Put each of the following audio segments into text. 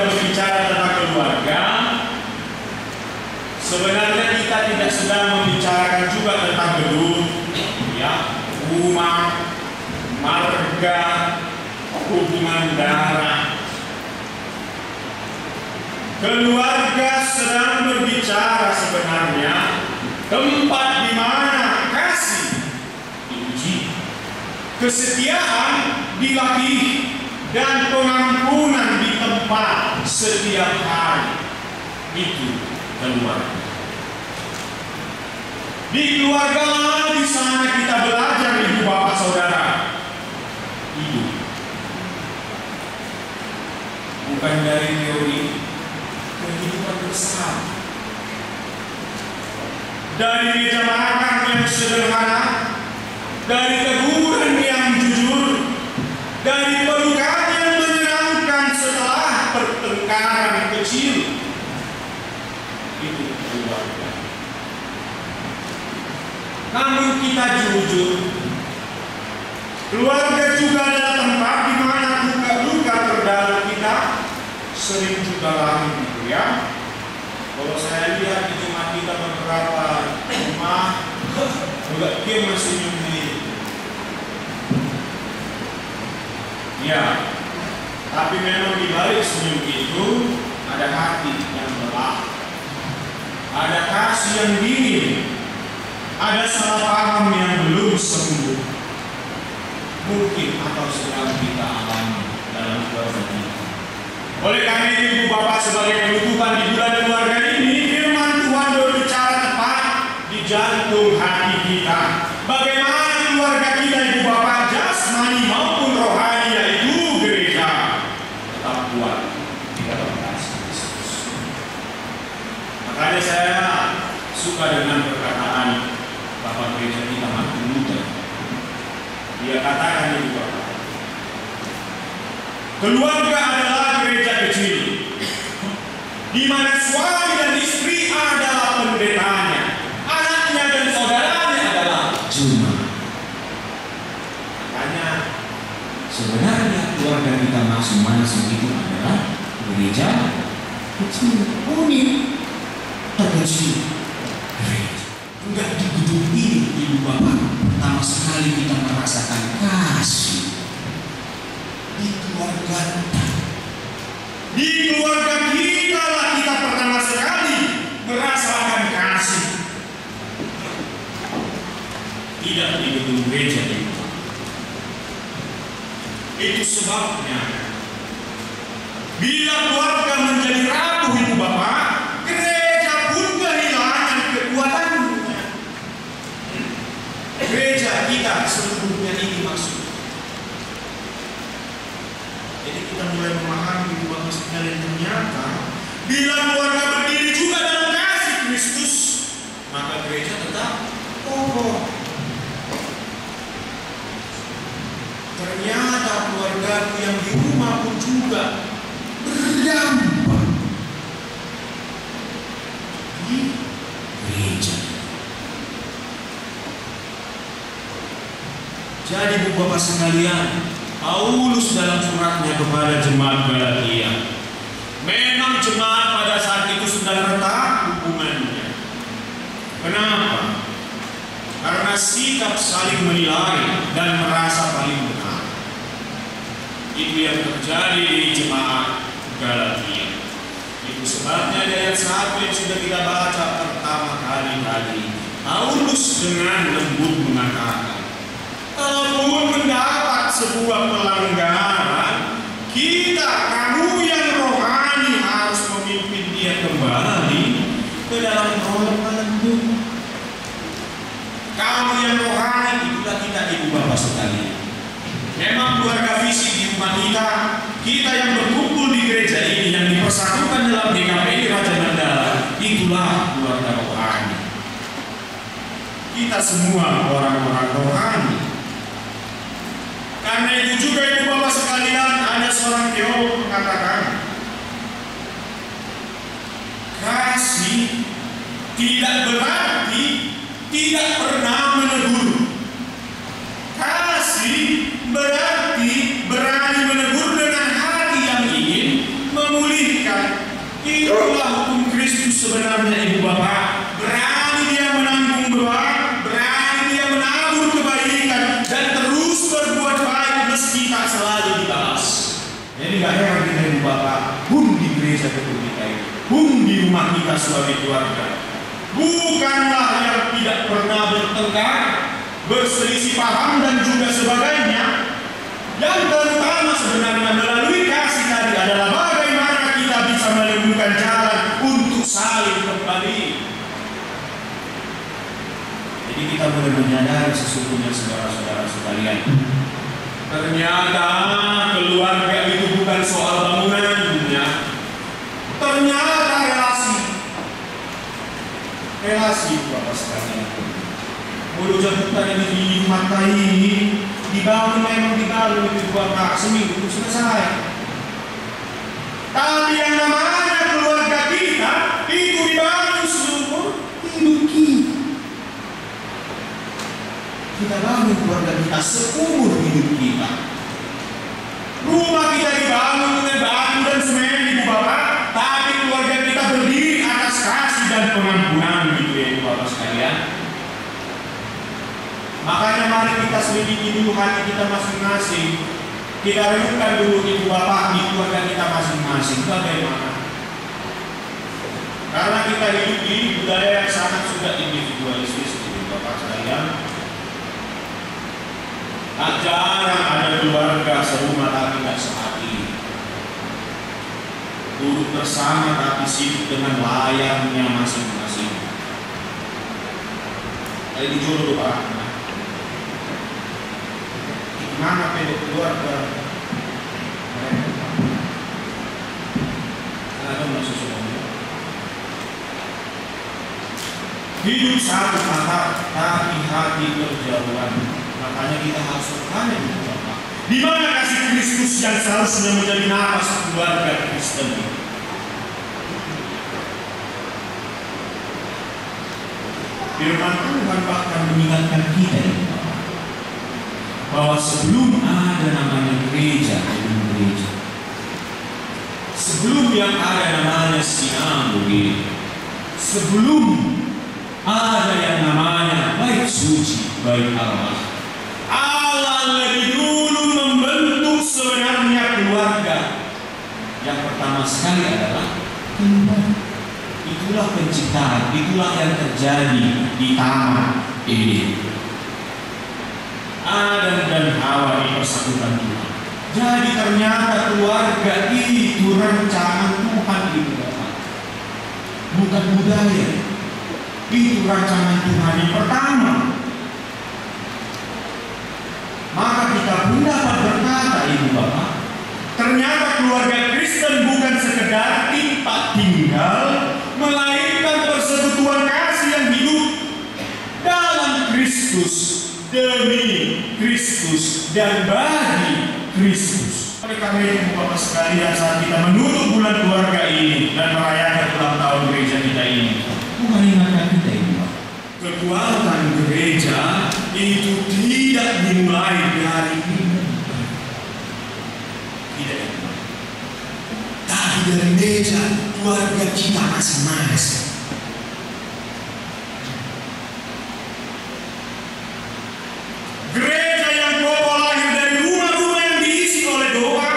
kita berbicara tentang keluarga, sebenarnya kita tidak sedang membicarakan juga tentang gedung, ya, rumah, marga, hubungan darah. Keluarga sedang berbicara sebenarnya tempat di mana kasih diuji, kesetiaan dilatih, dan pengampunan di tempat setiap hari. Itu keluarga. Di keluarga lah, di sana kita belajar, ibu bapak saudara, hidup. Bukan dari teori, kehidupan bersama. Dari meja makan yang sederhana, dari teguran yang jujur, dari pelukan yang menyenangkan setelah pertengkaran kecil. Itu keluarga. Namun kita jujur, keluarga juga adalah tempat di mana luka-luka terdalam kita sering juga lahir, gitu ya. Kalau saya lihat di jemaat kita beberapa rumah, juga dia masih senyum. Ya, tapi memang di balik senyum itu ada hati yang belah, ada kasih yang dingin, ada salah paham yang belum sembuh, mungkin atau sedang kita alami dalam keluarga kita. Oleh karena itu, ibu bapak, sebagai penutupan di bulan keluarga ini, firman Tuhan berbicara tepat di jantung hati kita. Bagaimana keluarga kita, ibu bapak, jasmani maupun rohani, yaitu gereja, tetap kuat di dalam kasih Kristus. Makanya saya suka dengan perkataan Bapak Gereja kita, Martin Luther. Dia katakan, ibu bapak, keluarga adalah gereja kecil, di mana suami dan istri adalah pendetanya, anaknya dan saudaranya adalah jemaat. Makanya sebenarnya keluarga kita masing-masing itu adalah gereja kecil, unik, terkecil. Enggak di gedung ini, ibu bapak, pertama sekali kita merasakan kasih di keluarga kita. Di keluarga kita lah kita pertama sekali merasakan kasih. Tidak di gedung gereja itu. Itu sebabnya bila keluarga menjadi rapuh, ibu bapak, gereja pun kehilangan kekuatannya. Gereja kita seluruhnya ini maksud. Jadi kita mulai memahami, ibu bapak sekalian, ternyata bila keluarga berdiri juga dalam kasih Kristus, maka gereja tetap kokoh. Ternyata keluargaku yang di rumah pun juga berdampak di gereja. Jadi ibu bapak sekalian, Paulus dalam suratnya kepada jemaat Galatia, memang jemaat pada saat itu sedang retak hubungannya. Kenapa? Karena sikap saling menilai dan merasa paling benar. Itu yang terjadi di jemaat Galatia. Itu sebabnya di ayat 1 yang sudah kita baca pertama kali tadi, Paulus dengan lembut mengatakan, kalaupun mendapat sebuah pelanggaran, kamu yang rohani harus memimpin dia kembali ke dalam roh yang lembut. Kamu yang rohani, itulah kita, ibu bapak sekalian. Memang keluarga fisik di rumah kita yang berkumpul di gereja ini, yang dipersatukan dalam GKPI Raja Mandala, itulah keluarga rohani. Kita semua orang-orang rohani. Karena itu juga, ibu bapak sekalian, ada seorang teolog mengatakan, kasih tidak berarti tidak pernah menegur. Kasih berarti berani menegur dengan hati yang ingin memulihkan. Itulah hukum Kristus sebenarnya, ibu bapak. Berani dia menanggung beban, berani dia menabur kebaikan, dan terus berbuat baik meski tak selalu dibalas. Jadi gak heran kita ibu bapak, pun di gereja kita ini, pun di rumah kita sebagai keluarga, bukanlah yang tidak pernah bertengkar, berselisih paham dan juga sebagainya. Yang terutama sebenarnya melalui kasih tadi adalah bagaimana kita bisa menemukan jalan untuk saling kembali. Jadi kita boleh menyadari sesungguhnya saudara-saudara sekalian, ternyata keluarga itu bukan soal bangunan dunia, ternyata relasi bapak sekalian. Mulut jemputan ini dimakai ini dibangun, memang dibangun itu bapak seminggu selesai. Tapi yang namanya keluarga kita itu dibangun seumur hidup kita. Kita bangun keluarga kita seumur hidup kita. Rumah kita dibangun dengan batu dan semen ibu bapak, tapi keluarga kita berdiri atas kasih dan pengampunan gitu ya ibu bapak sekalian. Makanya mari kita selidiki dulu hati kita masing-masing. Kita renungkan dulu ibu bapak di keluarga kita masing-masing bagaimana. Karena kita hidup di budaya yang sangat sudah individualistis ibu bapak sekalian. Tak jarang ada keluarga serumah tapi tidak sehati. Duduk bersama tapi sibuk dengan layarnya masing-masing. Kayak di jodoh pak. Mana pendek keluarga mereka? Ada masuk semuanya. Hidup satu kata tapi hati berjauhan. Makanya kita harus bertanya di mana kasih Kristus yang seharusnya menjadi nafas keluarga Kristen? Firman Tuhan bahkan mengingatkan kita bahwa sebelum ada namanya gereja, sebelum yang ada namanya sinagogge, sebelum ada yang namanya bait suci, bait Allah, Allah lebih dulu membentuk sebenarnya keluarga. Yang pertama sekali adalah keluarga. Itulah penciptaan, itulah yang terjadi di taman Eden. Adam dan Hawa dipersatukan Tuhan. Jadi ternyata keluarga itu rancangan Tuhan itu bukan budaya. Itu rancangan Tuhan yang pertama. Maka kita pun dapat berkata ibu bapak, ternyata keluarga Kristen bukan sekedar tempat tinggal, melainkan persekutuan kasih yang hidup dalam Kristus, demi Kristus dan bagi Kristus. Oleh karena itu bapak sekalian, saat kita menutup bulan keluarga ini dan merayakan ulang tahun gereja kita ini, bukan ingatkan kita ini, kekuatan gereja itu tidak dimulai dari ini, tidak, tapi dari meja keluarga kita masing-masing. Gereja yang kokoh lahir dari rumah-rumah yang diisi oleh doa,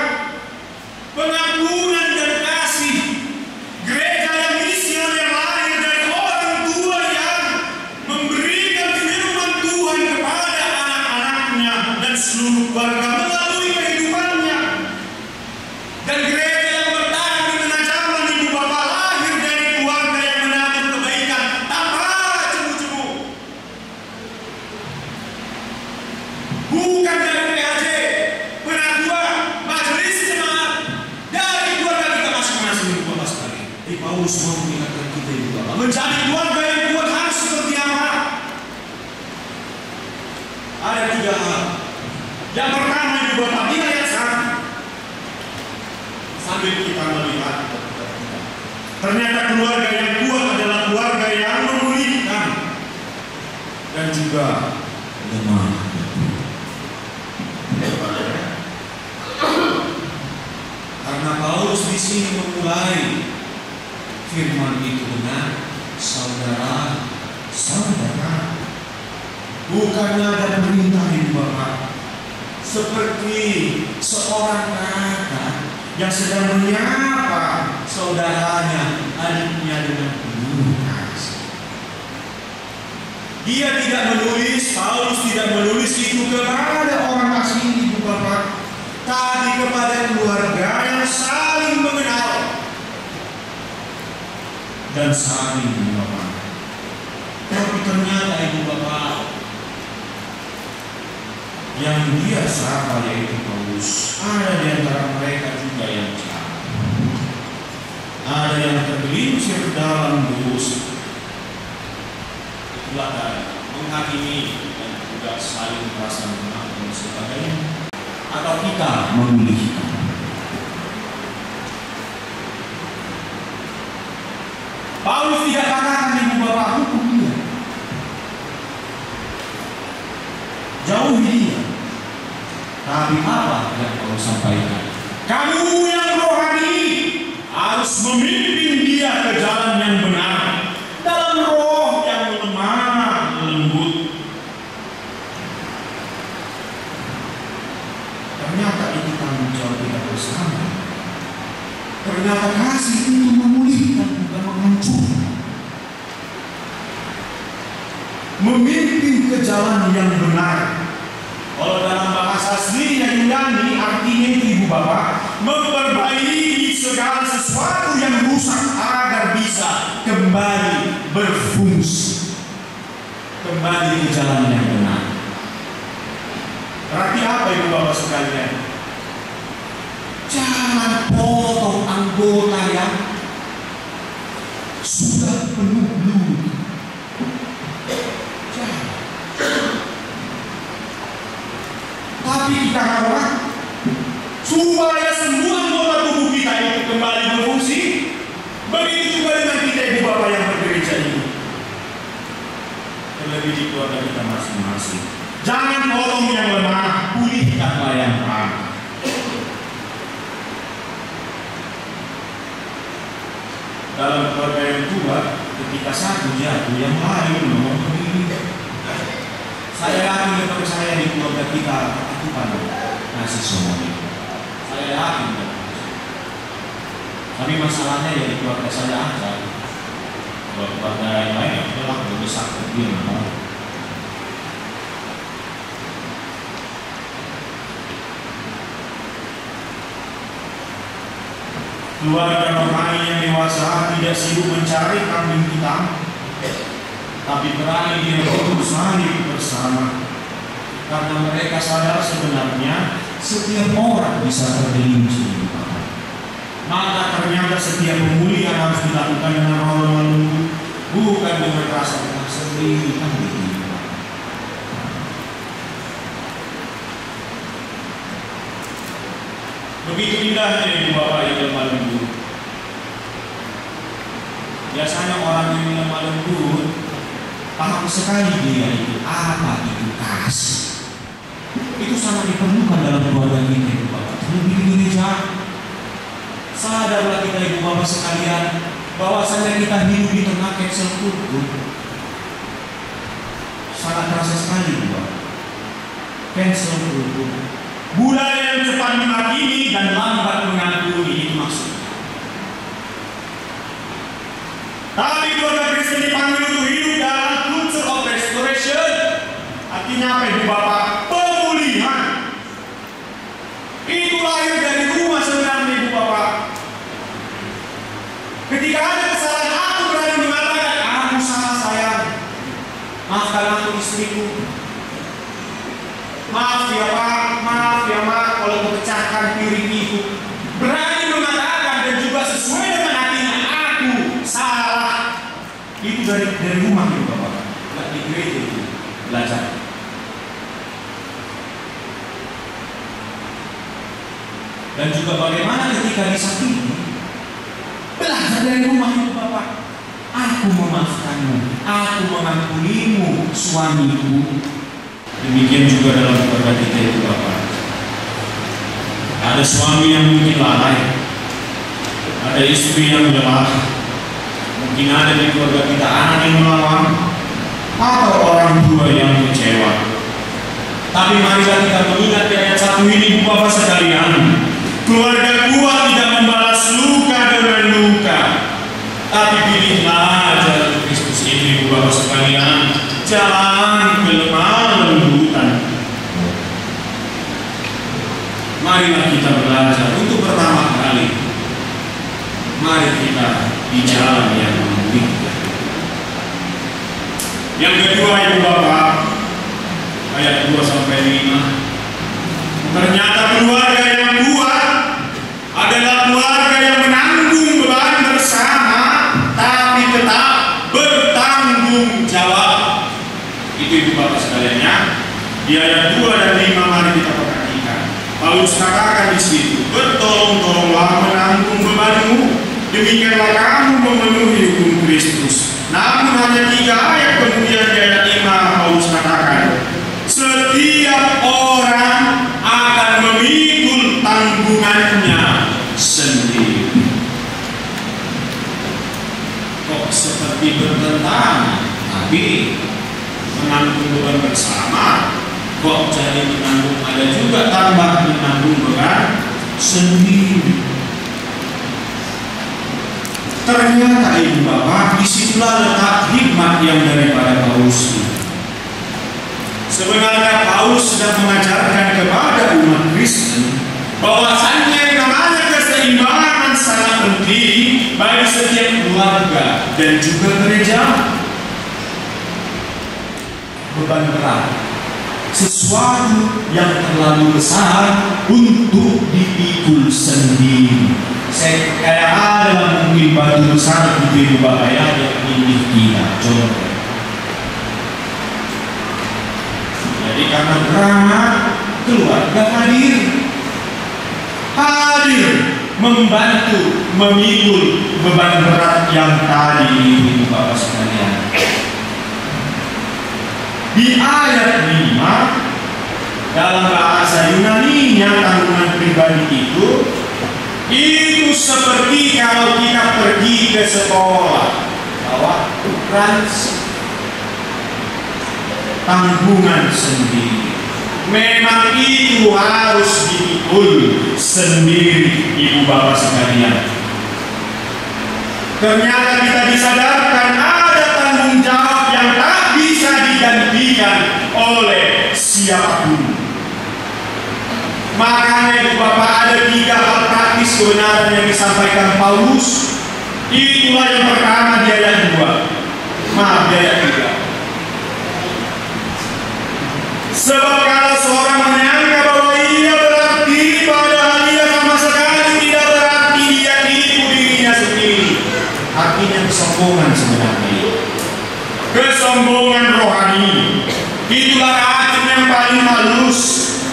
pengampunan dan kasih. Gereja yang misioner yang lahir dari orang tua yang memberikan firman Tuhan kepada anak-anaknya dan seluruh keluarga melalui kehidupannya. Dan gereja yang bertahan dengan zaman ibu bapak lahir dari keluarga yang menabur kebaikan tanpa cemu-cemu. Bukan dari PAJ, penatua, majelis jemaat, dari keluarga kita masing-masing ibu bapak sekalian. Jadi Paulus mau mengingatkan kita ibu bapak, menjadi keluarga yang kuat harus seperti apa? Ada 3 hal. Yang pertama ibu bapak, di ayat 1, sambil kita melihat ternyata keluarga yang kuat adalah keluarga yang memulihkan dan juga lemah. Karena Paulus Paulus di sini memulai firman itu dengan saudara. Bukannya ada perintah Ibu Bapak, seperti seorang kakak yang sedang menyapa saudaranya, adiknya dengan penuh kasih. Dia tidak menulis, Paulus tidak menulis itu kepada orang asing Ibu Bapak, tapi kepada keluarga yang saling mengenal dan saling mengenal. Tapi ternyata Ibu Bapak, yang dia sapa yaitu Paulus, ada di antara mereka juga yang jahat, ada yang tergelincir dalam dosa. Itulah tadi menghakimi dan juga saling merasa menang dan sebagainya, atau kita memilih. Paulus tidak katakan Ibu Bapak hukum dia, jauhi dia. Tapi apa yang Paulus sampaikan? Kamu yang rohani harus memimpin dia ke jalan yang benar dalam roh yang lemah lembut. Ternyata itu tanggung jawab kita bersama. Ternyata kasih itu memulihkan, bukan menghancurkan. Memimpin ke jalan yang benar. Kalau dalam bahasa aslinya Yunani, artinya itu Ibu Bapak, memperbaiki segala sesuatu yang rusak agar bisa kembali berfungsi, kembali ke jalan yang benar. Berarti apa Ibu Bapak sekalian? Jangan potong anggota yang sudah penuh luka. Tapi kita harap supaya semua anggota tubuh kita itu kembali berfungsi. Begitu juga dengan kita Ibu Bapak yang bergereja ini, terlebih di keluarga kita masing-masing. Jangan potong yang lemah, pulihkanlah yang lemah. Dalam keluarga yang tua, ketika satu jatuh, yang lain memperbaiki. Saya yakin dan percaya di keluarga kita itu pada kasih semuanya. Saya yakin. Tapi masalahnya ya di keluarga saya aja. Kalau keluarga yang lain ya udahlah, lebih sakit dia mau. Keluarga rohani yang dewasa tidak sibuk mencari kambing hitam, tapi berani dia berusaha bersama, karena mereka sadar sebenarnya setiap orang bisa tergelincir. Maka ternyata setiap pemulihan harus dilakukan dengan roh lembut, bukan dengan rasa sendiri. Begitu indahnya Ibu Bapak yang lemah lembut. Biasanya orang yang lemah lembut paham sekali dia itu apa itu kasih. Itu sangat diperlukan dalam keluarga kita Ibu Bapak. Terlebih di gereja, sadarlah kita Ibu Bapak sekalian bahwasanya kita hidup di tengah cancel kultur. Sangat terasa sekali Ibu Bapak. Cancel kultur, budaya yang cepat menghakimi dan lambat mengampuni, itu maksudnya. Tapi keluarga Kristen dipanggil untuk hidup dalam culture of restoration. Artinya apa Ibu Bapak? Pemulihan. Itu lahir dari rumah sebenarnya Ibu Bapak. Ketika ada kesalahan, aku berani mengatakan, aku salah sayang, maafkan aku istriku. Maaf ya Pak, maaf ya Mak, kalau memecahkan piring itu. Berani mengatakan dan juga sesuai dengan hatinya, aku salah. Itu dari rumah Ibu Bapak, nggak di gereja itu belajar. Dan juga bagaimana ketika disakiti, belajar dari rumah Ibu Bapak. Aku memaafkanmu, aku mengampunimu, suamiku. Demikian juga dalam keluarga kita Ibu Bapak. Ada suami yang mungkin lalai, ada istri yang lemah, mungkin ada di keluarga kita anak yang melawan, atau orang tua yang kecewa. Tapi marilah kita mengingat di ayat 1 ini, Bapak sekalian, keluarga gua tidak membalas luka dengan luka, tapi pilihlah jalan Kristus ini, Bapak sekalian, jalan kelemah lembutan. Marilah kita belajar untuk pertama kali, mari kita di jalan yang memulihkan. Yang kedua, Ibu Bapak, ayat 2-5. Ternyata keluarga yang kuat adalah keluarga yang menanggung beban bersama, tapi tetap bertanggung jawab. Itu Ibu Bapak sekalian ya. Di ayat 2 dan 5 mari kita perhatikan. Paulus katakan di situ, bertolong-tolonglah menanggung bebanmu, demikianlah kamu memenuhi hukum Kristus. Namun hanya 3 ayat kemudian di ayat 5 Paulus katakan, setiap orang akan memikul tanggungannya sendiri. Kok seperti bertentangan, tapi menanggung beban bersama, kok jadi menanggung, ada juga tambah menanggung beban sendiri. Ternyata Ibu Bapak, disitulah letak hikmat yang daripada Paulus ini. Sebenarnya Paulus sedang mengajarkan kepada umat Kristen bahwasannya yang namanya keseimbangan sangat penting bagi setiap keluarga dan juga gereja. Beban berat, sesuatu yang terlalu besar untuk dipikul sendiri. Kayak ada mungkin batu besar di Ibu Bapak ya, yang ini kita contoh. Jadi karena berat, keluarga hadir membantu memikul beban berat yang tadi Ibu Bapak sekalian. Di ayat 5 dalam bahasa Yunani-nya tanggungan pribadi itu seperti kalau kita pergi ke sekolah bawa ranci, tanggungan sendiri. Memang itu harus dipikul sendiri Ibu Bapak sekalian. Ternyata kita disadarkan ada tanggung jawab yang tak bisa digantikan oleh siapapun. Makanya Ibu Bapak ada 3 hal praktis kebenaran yang disampaikan Paulus. Itulah yang pertama di ayat 2. Maaf, di ayat 3. Sebab kalau seorang menyangka bahwa ia berarti, padahal ia sama sekali tidak berarti, dia tipu dirinya sendiri. Artinya kesombongan sebenarnya. Kesombongan rohani. Itulah racun yang paling halus,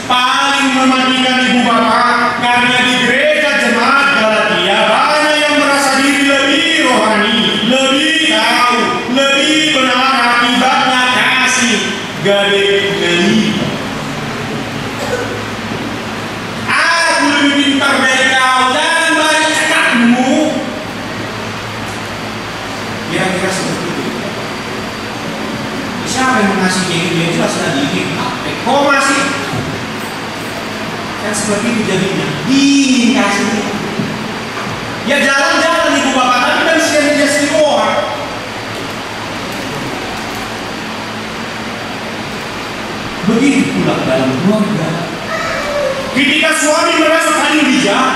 paling mematikan Ibu Bapak. Karena di gereja jemaat Galatia banyak yang merasa diri lebih rohani, lebih tahu, lebih benar, akibatnya kasih gede-gede. Aku lebih pintar dari kau, jangan banyak cakapmu. Kira-kira seperti itu. Siapa yang mengasihi dia jelas tadi? Kok masih? Kan seperti itu jadinya. Dikasih. Ya jalan-jalan Ibu Bapak, tapi kan dia semua. Begitu pula dalam keluarga. Ketika suami merasa paling bijak,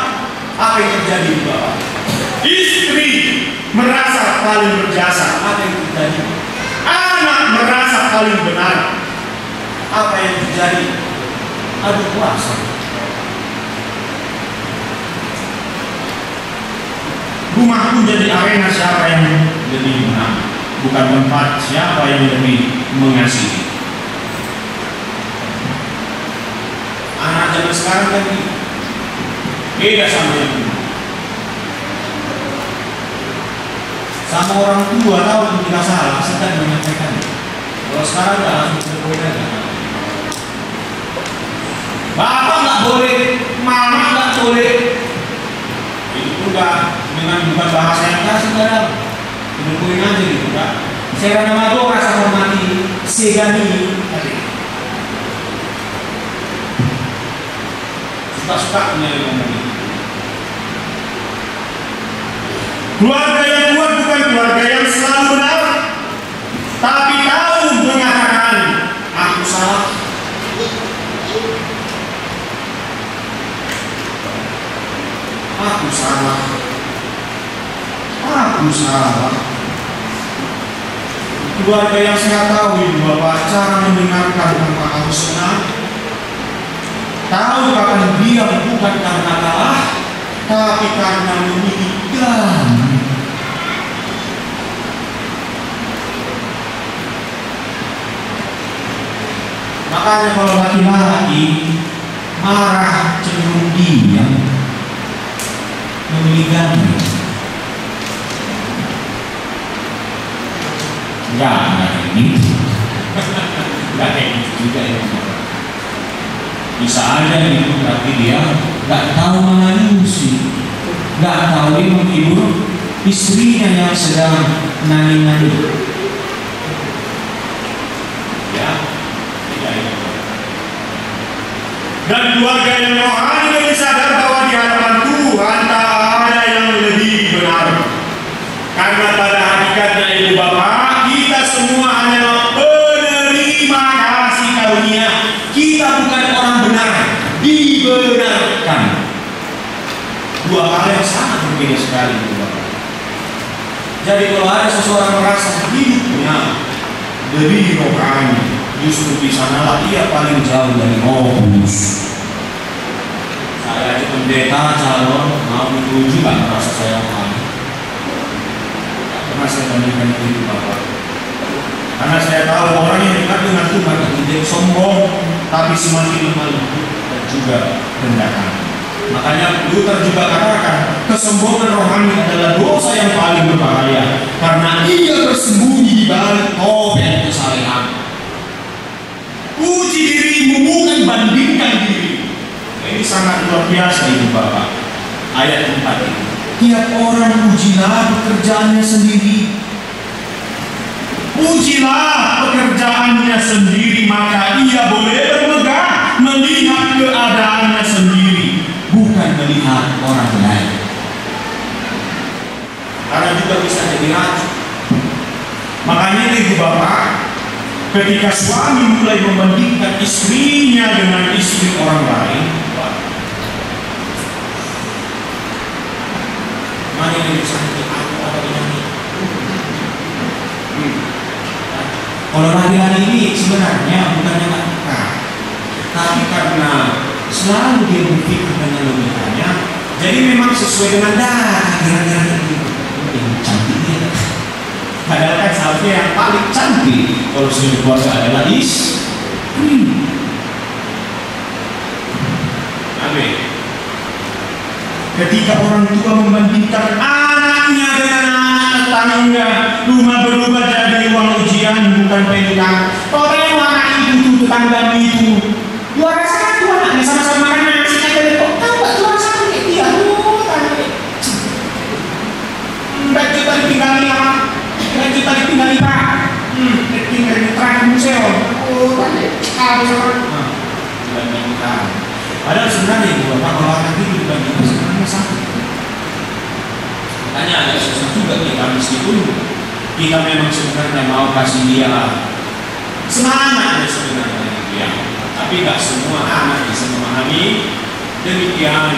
apa yang terjadi Ibu Bapak? Istri merasa paling berjasa, apa yang terjadi? Anak merasa paling benar, apa yang terjadi? Adu kuasa. Rumah itu jadi arena siapa yang lebih menang, bukan tempat siapa yang lebih mengasihi. Anak zaman sekarang kan beda sama yang dulu. Sama orang tua tahu ketika salah, sedang menyampaikan. Kalau sekarang nggak langsung berbeda. Bapak nggak boleh, mama nggak boleh. Itu pun nggak dengan bukan bahasa yang kasih kadang dibukuin aja gitu Pak. Saya nama itu rasa hormati segani suka-suka punya ngomong itu. Keluarga yang kuat bukan keluarga yang selalu benar, tapi tahu mengatakan aku salah. Aku salah. Aku salah. Keluarga yang saya tahu Ibu Bapak cara mendengarkan tanpa harus senang. Tahu kapan diam bukan karena kalah, tapi karena memilih damai. Makanya kalau laki-laki marah cenderung diam, memilih damai. Enggak kayak gitu. Enggak kayak gitu juga ya. Bisa aja gitu, tapi dia nggak tahu mengalusi, nggak tahu dia menghibur istrinya yang sedang nani-nani. Ya, tidak itu. Dan keluarga yang rohani lebih sadar bahwa di hadapan Tuhan tak ada yang lebih benar. Karena pada hakikatnya Ibu Bapak, kita semua hanyalah penerima kasih karunia. Kita bukan orang benar, dibenarkan. Dua hal yang sangat berbeda sekali, Ibu Bapak. Jadi kalau ada seseorang merasa hidupnya lebih rohani, justru di sanalah ia paling jauh dari Roh Kudus. Saya pendeta calon mau menuju kan merasa saya rohani. Saya bandingkan itu Bapak, karena saya tahu orang yang dekat dengan Tuhan tidak sombong, tapi semakin lemah lembut dan juga rendah hati. Makanya Luther juga katakan kesombongan rohani adalah dosa yang paling berbahaya, karena ia bersembunyi di balik topeng kesalehan. Puji dirimu bukan bandingkan diri. Ini sangat luar biasa Ibu Bapak. Ayat 4 ini. Tiap orang pujilah pekerjaannya sendiri. Pujilah pekerjaannya sendiri, maka ia boleh bermegah melihat keadaannya sendiri, bukan melihat orang lain. Karena juga bisa jadi racun. Makanya Ibu Bapak, ketika suami mulai membandingkan istrinya dengan istri orang lain, mana yang lebih cantik, aku atau ini? Kalau laki-laki ini sebenarnya bukannya nggak peka, tapi karena selalu dia berpikir dengan logikanya, jadi memang sesuai dengan darah kira-kira itu. Yang cantik dia. Padahal kan seharusnya yang paling cantik kalau sudah keluarga adalah istri. Amin. Ketika orang tua membandingkan anaknya dengan anak tetangga, rumah berubah jadi ruang ujian bukan pelukan. Kalau pengen anak itu tetangga itu, dua rasakan dua anaknya sama-sama makan nasinya dari kok tahu nggak dua rasakan kayak dia, nggak kita ditinggali apa, nggak kita ditinggali pak, ditinggali terakhir museum, habis orang, dibandingkan. Padahal sebenarnya Ibu Bapak kalau anak itu dibandingkan sebenarnya sakit. Makanya agak susah juga kita meskipun kita memang sebenarnya mau kasih dia semangat sebenarnya dia, tapi nggak semua anak bisa memahami demikian.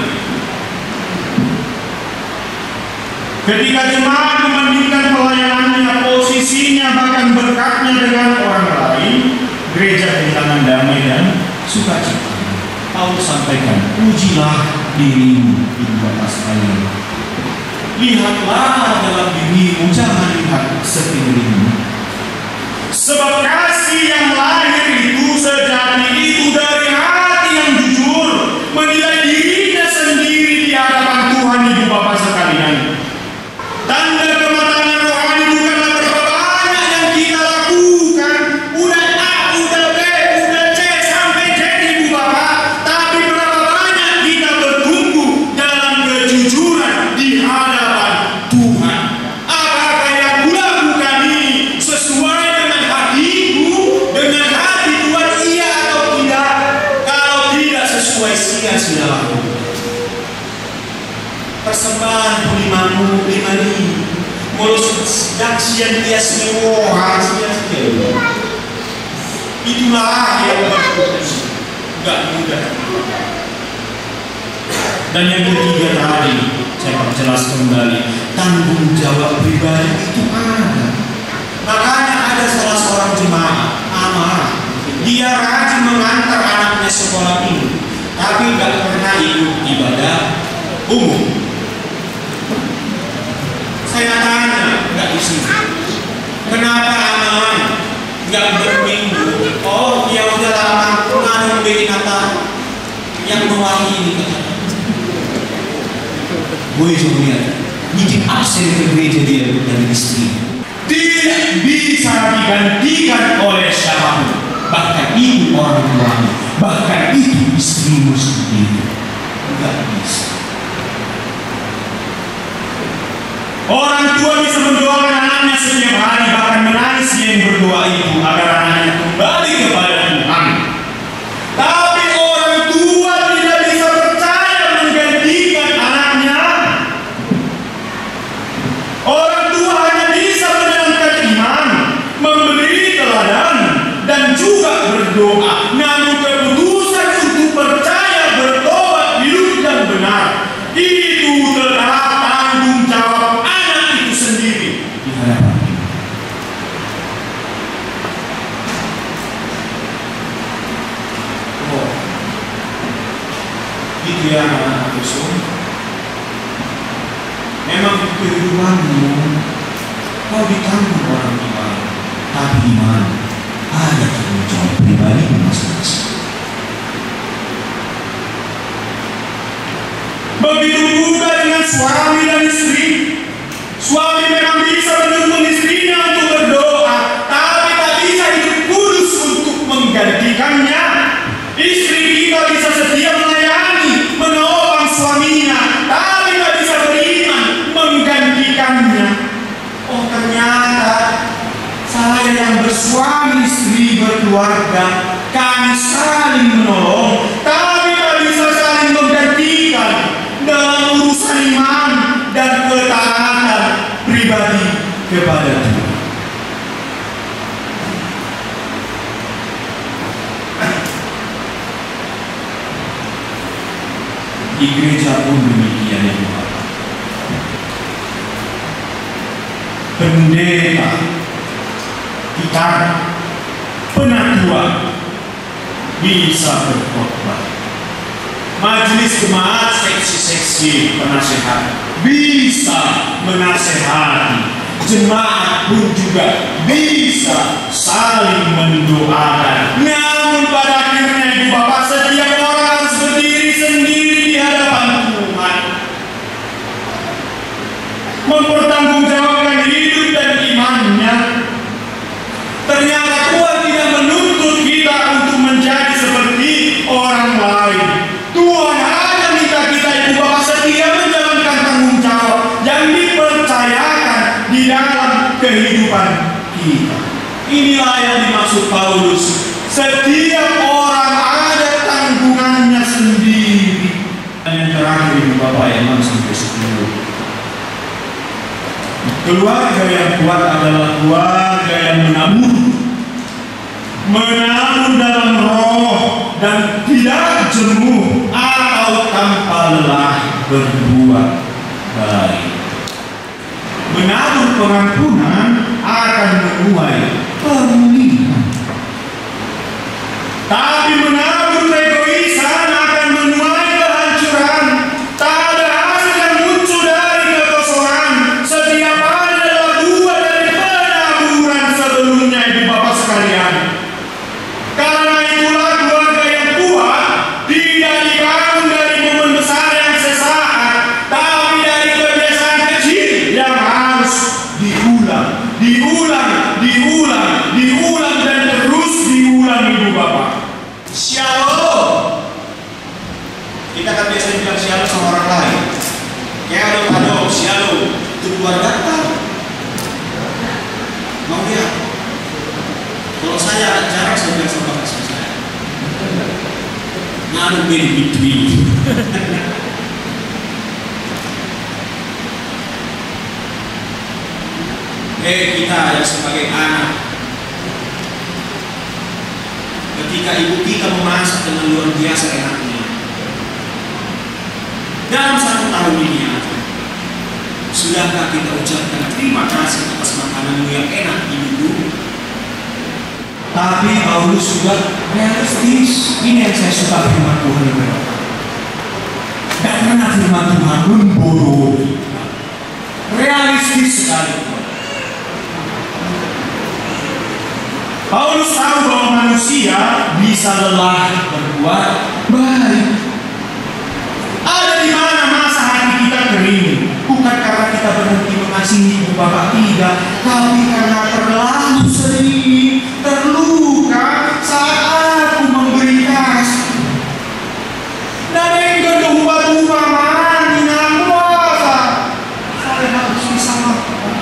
Ketika jemaat membandingkan pelayanannya, posisinya bahkan berkatnya dengan orang lain, gereja kehilangan damai dan sukacita. Paulus sampaikan, pujilah dirimu Ibu Bapak sekalian. Lihatlah dalam dirimu, jangan lihat sekelilingmu. Sebab kasih yang lahir itu sejati itu dari hati yang jujur, menilai dirinya sendiri di hadapan Tuhan Ibu Bapak sekalian. Tanda kematangan rohani bukanlah berapa banyak yang kita lakukan, udah A, udah B, udah C sampai Z Ibu Bapak, tapi berapa banyak kita bertumbuh dalam kejujuran di hadapan persembahan pulimamu 5.000 mulus daksian dia semua hasilnya sekali. Itulah yang enggak mudah. Dan yang ketiga tadi saya perjelas kembali, tanggung jawab pribadi itu ada. Makanya ada salah seorang jemaat amanah, dia rajin mengantar anaknya sekolah minggu, tapi nggak pernah ikut ibadah umum. Saya tanya, nggak di sini, kenapa aman nggak berminggu? Oh, dia udah lama mengandung bayi Natal yang mewakili katanya. Gue semuanya nitip absen ke gereja dia dari istri. Tidak bisa digantikan oleh siapapun, bahkan itu orang tuamu, bahkan itu istrimu sendiri, tidak bisa. Orang tua bisa mendoakan anaknya setiap hari, bahkan menangis dia yang berdoa itu agar anaknya kembali kepada Tuhan. Tapi orang tua tidak bisa percaya menggantikan anaknya. Orang tua hanya bisa menjalankan iman, memberi teladan, dan juga berdoa. Namun keputusan untuk percaya, bertobat, hidup yang benar, itu telah tanggung jawab anak itu sendiri di hadapan. Oh, itu ya anak Yesus. Memang kehidupanmu kau ditanggung orang tua, tapi iman ada tanggung jawab pribadi masing-masing. Begitu juga dengan suami dan istri. Suami memang bisa menuntun istrinya untuk berdoa, tapi tak bisa hidup kudus untuk menggantikannya. Istri kita bisa setia melayani, menolong suaminya, tapi tak bisa beriman menggantikannya. Oh, ternyata saya yang bersuami istri berkeluarga, kami saling menolong, tapi tak bisa saling menggantikan dalam urusan iman dan ketaatan pribadi kepada Tuhan. Di gereja pun demikian ya Tuhan. Pendeta, kita penatua bisa berkhotbah. Majelis jemaat seksi-seksi penasehat bisa menasehati. Jemaat pun juga bisa saling mendoakan. Namun pada akhirnya Ibu Bapak, setiap orang harus berdiri sendiri di hadapan Tuhan, mempertanggungjawabkan hidup dan imannya. Ternyata Tuhan tidak menuntut kita untuk menjadi seperti orang lain. Tuhan hanya minta kita Ibu Bapak setia menjalankan tanggung jawab yang dipercayakan di dalam kehidupan kita. Inilah yang dimaksud Paulus. Setiap orang ada tanggungannya sendiri. Dan yang terakhir Ibu Bapak yang 6-10. Keluarga yang kuat adalah keluarga yang menabur dalam roh dan tidak jemu atau tanpa lelah berbuat baik. Menabur pengampunan akan menuai pemulihan, tapi menabur keegoisan akan menuai kehancuran. Tak ada hasil yang muncul dari kekosongan. Setiap hari adalah buah dari penaburan sebelumnya Ibu Bapak sekalian. Karena itulah keluarga yang kuat tidak dibangun dari momen besar yang sesaat, tapi dari kebiasaan kecil yang harus diulang dan terus diulang Ibu Bapak. Shalom. Kita kan biasa bilang shalom sama orang lain. Halo, shalom. Itu keluarga kan? Mau lihat? Kalau saya jarang saya bilang sama kasih saya. Ngaruh in between. Kita yang sebagai anak, ketika ibu kita memasak dengan luar biasa enaknya, dalam 1 tahun ini aja, sudahkah kita ucapkan terima kasih atas makananmu yang enak ibu? Tapi Paulus juga realistis. Ini yang saya suka firman Tuhan ini. Karena firman Tuhan membodohi, realistis sekali. Paulus tahu bahwa manusia bisa lelah berbuat baik. Ada di mana masa hati kita kering, bukan karena kita berhenti mengasihi ibu bapak tidak, tapi karena terlalu sering terluka saat aku memberi kasih. Dan yang kedua mani nampuasa, saya harus bisa makan.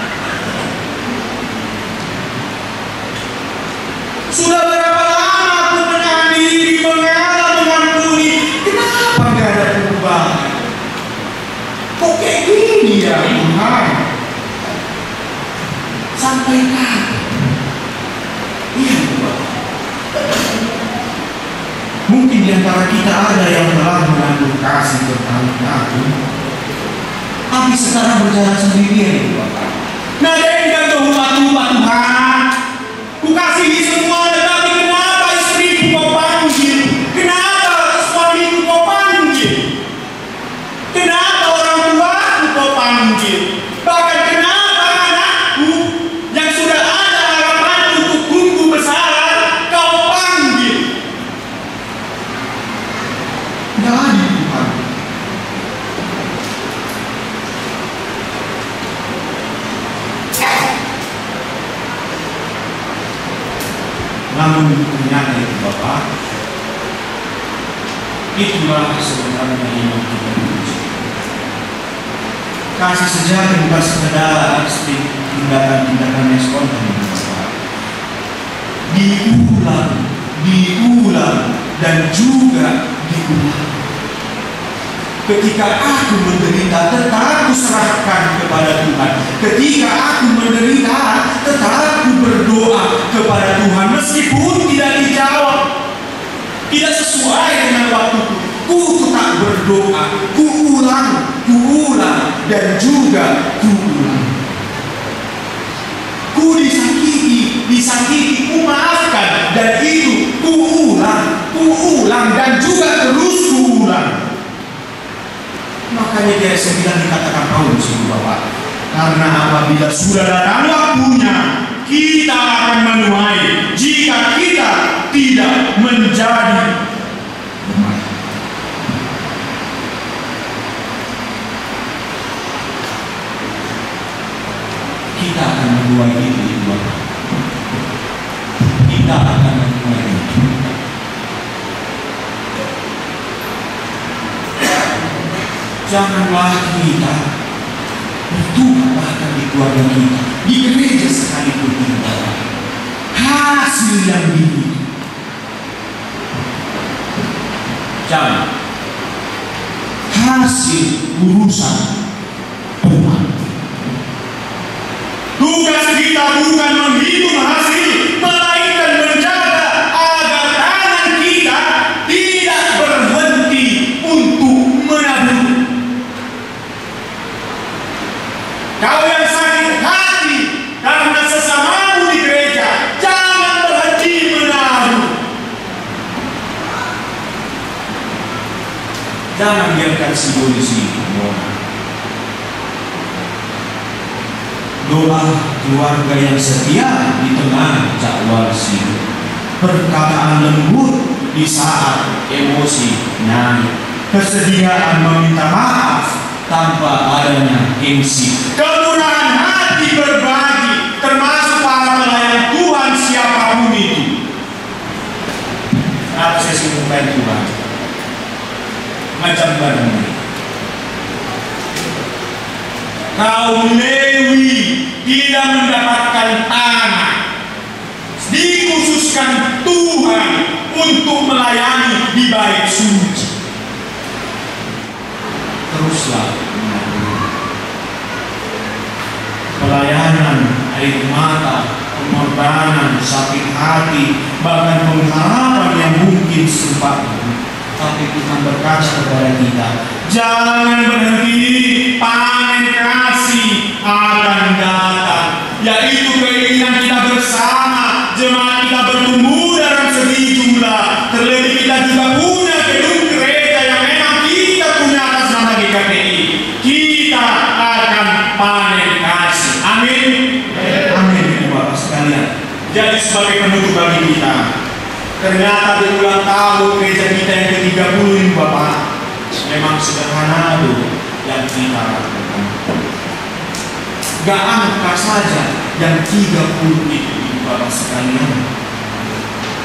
Sudah berapa lama aku menahan diri, mengalah, mengampuni, kenapa gak ada perubahan? Kok kayak gini ya Tuhan? Sampai kapan? Iya Tuhan. Mungkin di antara kita ada yang telah mengandung kasih bertahun-tahun, tapi sekarang berjalan sendirian Tuhan. Nah, ada yang gantung umat-umat Tuhan. Ku kasihi semua, tetapi kenapa istriku kau panggil? Kenapa suamiku kau panggil? Kenapa orang tuaku kau panggil? Bahkan kenapa anakku yang sudah ada harapan untuk tumbuh besar kau panggil? Tidak adil Tuhan. Namun ternyata itu Bapak, itulah sebenarnya iman kita manusia. Kasih sejati bukan sekedar tindakan-tindakan yang spontan Bapak. Diulang dan juga diulang. Ketika aku menderita, tetap ku serahkan kepada Tuhan. Ketika aku menderita, tetap ku berdoa kepada Tuhan. Meskipun tidak dijawab, tidak sesuai dengan waktuku, ku tetap berdoa. Ku ulang, dan juga ku ulang. Ku disakiti, ku maafkan, dan itu ku ulang, dan juga terus ku ulang. Makanya dia bilang dikatakan Paulus itu Bapak, karena apabila sudah datang waktunya, kita akan menuai jika kita tidak menjadi lemah. Kita akan menuai itu Bapak. Kita akan menuai itu. Janganlah kita bertumbuh bahkan di keluarga kita, di gereja sekalipun kita, hasil yang ini. Jangan hasil urusan Tuhan. Tugas kita bukan menghitung hasil, melainkan menjaga agar tangan kita tidak berhenti untuk menabur. Kau yang sakit hati karena sesamamu di gereja, jangan berhenti menaruh. Jangan biarkan simbolisme doa keluarga yang setia di tengah jadwal sibuk, perkataan lembut di saat emosi naik, kesediaan meminta maaf tanpa adanya gengsi, kemurahan hati berbagi, termasuk para pelayan Tuhan siapapun itu. Kenapa saya sebutkan Tuhan? Macam barang kaum Lewi tidak mendapatkan tanah dikhususkan Tuhan untuk melayani di bait suci. Teruslah pelayanan hari pengorbanan, sakit hati, bahkan pengharapan yang mungkin sempat. Tapi Tuhan berkata kepada kita, jangan berhenti, panen kasih akan datang. Yaitu keinginan kita bersama, jemaat kita bertumbuh dalam segi jumlah. Terlebih kita juga punya gedung gereja yang memang kita punya atas nama GKPI. Kita akan panen kasih. Amin. Amin, Bapak sekalian. Jadi sebagai penutup bagi kita, ternyata di ulang tahun gereja kita yang ke-30 ini Bapak, memang sederhana itu yang kita lakukan. Gak angka saja yang 30 itu Bapak sekalian.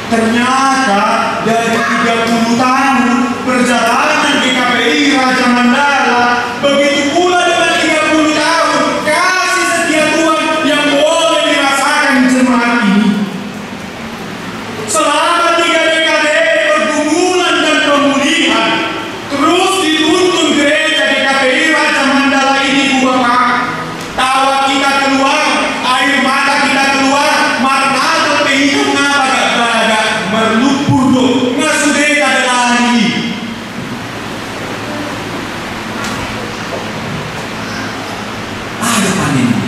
Ternyata dari 30 tahun perjalanan GKPI Raja Mandala, begitu pula dengan 30 tahun kasih setia Tuhan yang boleh dirasakan jemaat ini. Selama 3 dekade pergumulan dan pemulihan terus dituntun gereja GKPI Raja Mandala ini Bapak. Tawa kita keluar, air mata kita keluar, marnata pehidung agak merlupur do, ngasude ada lagi. Ada panennya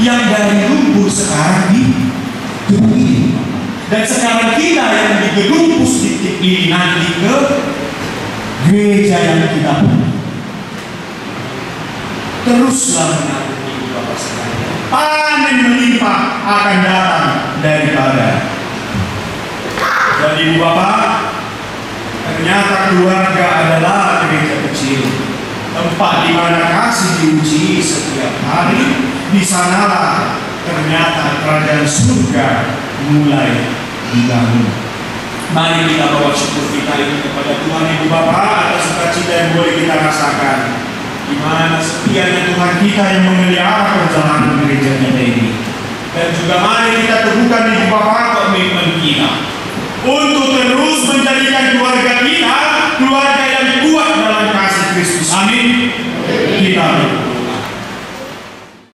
yang dari lumpur sekarang ditumbuhin. Dan sekarang kita yang di gedung Pustitik ini nanti ke gereja yang kita punya. Teruslah menabur Ibu Bapak sekalian. Panen melimpah akan datang daripada. Jadi Ibu Bapak, ternyata keluarga adalah gereja kecil, tempat di mana kasih diuji setiap hari. Di sanalah ternyata kerajaan surga mulai dibangun. Mari kita bawa syukur kita ini kepada Tuhan Ibu Bapak atas sukacita yang boleh kita rasakan, di mana setianya Tuhan kita yang memelihara perjalanan gereja kita ini. Dan juga mari kita teguhkan Ibu Bapak komitmen kita untuk terus menjadikan keluarga kita keluarga yang kuat dalam kasih Kristus. Amin. Kita